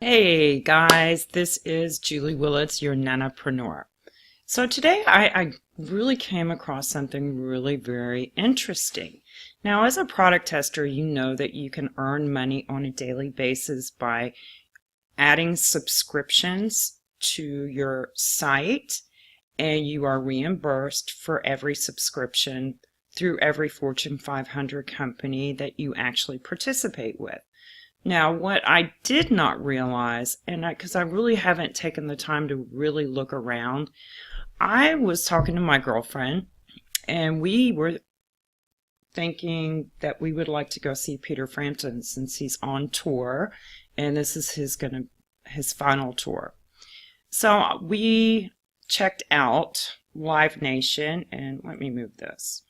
Hey guys, this is Julie Willits, your nanopreneur. So today I really came across something really very interesting. Now, as a product tester, you know that you can earn money on a daily basis by adding subscriptions to your site, and you are reimbursed for every subscription through every Fortune 500 company that you actually participate with. Now, what I did not realize, and because I really haven't taken the time to really look around, I was talking to my girlfriend, and we were thinking that we would like to go see Peter Frampton since he's on tour, and this is his final tour. So we checked out Live Nation, and let me move this.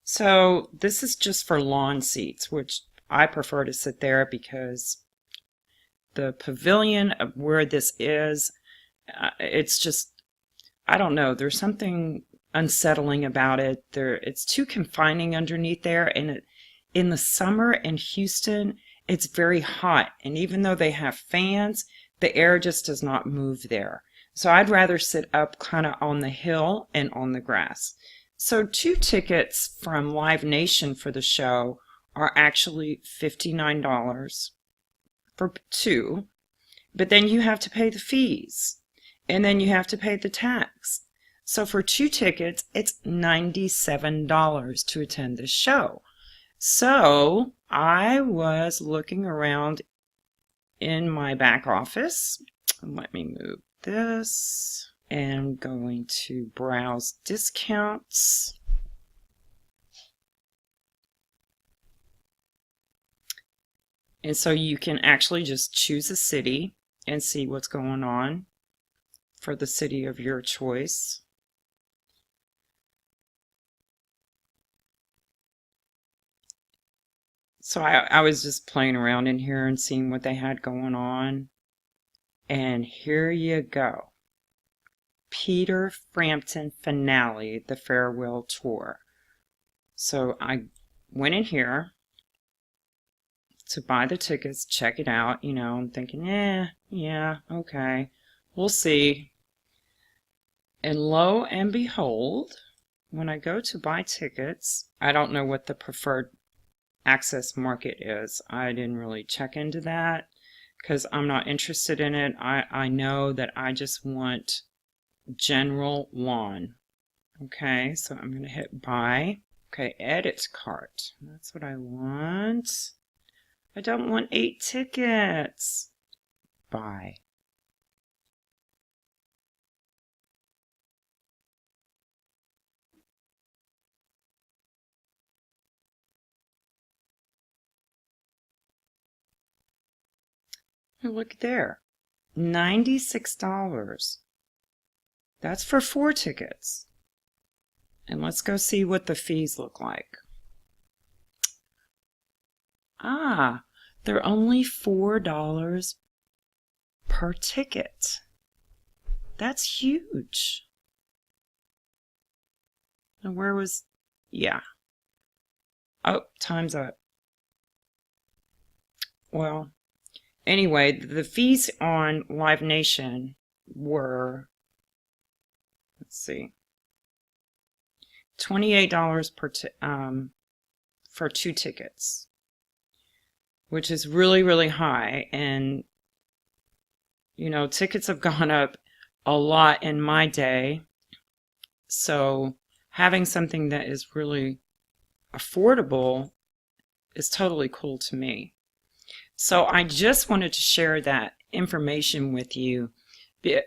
So this is just for lawn seats, which I prefer to sit there because the pavilion of where this is, it's just, I don't know, there's something unsettling about it. It's too confining underneath there, and in the summer in Houston, it's very hot, and even though they have fans, the air just does not move there. So I'd rather sit up kind of on the hill and on the grass. So 2 tickets from Live Nation for the show are actually $59 for 2, but then you have to pay the fees, and then you have to pay the tax. So for 2 tickets, it's $97 to attend this show. So I was looking around in my back office. Let me move this, and going to browse discounts. And so you can actually just choose a city and see what's going on for the city of your choice. So I was just playing around in here and seeing what they had going on. And here you go. Peter Frampton finale, the farewell tour. So I went in here to buy the tickets, check it out, you know, I'm thinking, yeah, okay, we'll see. And lo and behold, when I go to buy tickets, I don't know what the preferred access market is. I didn't really check into that because I'm not interested in it. I know that I just want general lawn. Okay, so I'm going to hit buy. Okay, edit cart. That's what I want. I don't want 8 tickets. Buy. Look there. $96. That's for 4 tickets. And let's go see what the fees look like. Ah, they're only $4 per ticket. That's huge. And where was, yeah. Oh, time's up. Well, anyway, the fees on Live Nation were, let's see, $28 for 2 tickets, which is really, really high. And, you know, tickets have gone up a lot in my day. So having something that is really affordable is totally cool to me. So I just wanted to share that information with you.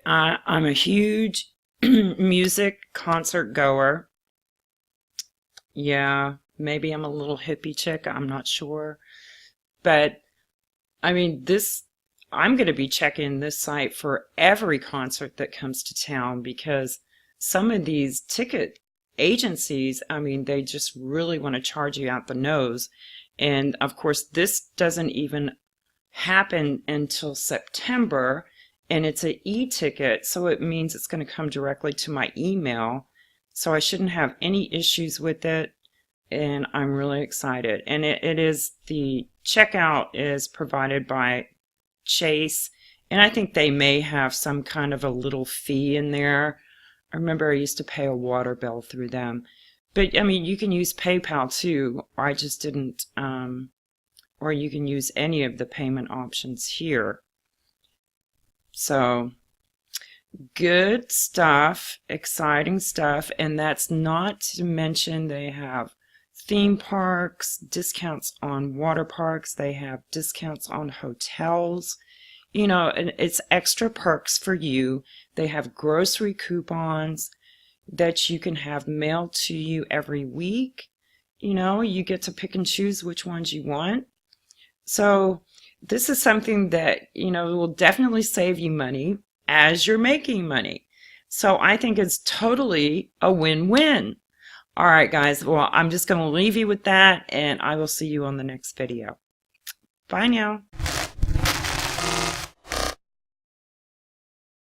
I'm a huge music concert goer. Yeah, maybe I'm a little hippie chick, I'm not sure. But I mean, I'm going to be checking this site for every concert that comes to town, because some of these ticket agencies, I mean, they just really want to charge you out the nose. And of course, this doesn't even happen until September, and it's an e-ticket, so it means it's going to come directly to my email. So I shouldn't have any issues with it, and I'm really excited. And it is, the checkout is provided by Chase, and I think they may have some kind of a little fee in there. I remember I used to pay a water bill through them. But I mean, you can use PayPal too, or I just didn't, or you can use any of the payment options here. So good stuff, exciting stuff, and that's not to mention they have theme parks, discounts on water parks, they have discounts on hotels. You know, and it's extra perks for you. They have grocery coupons that you can have mailed to you every week. You know, you get to pick and choose which ones you want. So this is something that, you know, will definitely save you money as you're making money. So I think it's totally a win-win. All right, guys. Well, I'm just going to leave you with that, and I will see you on the next video. Bye now.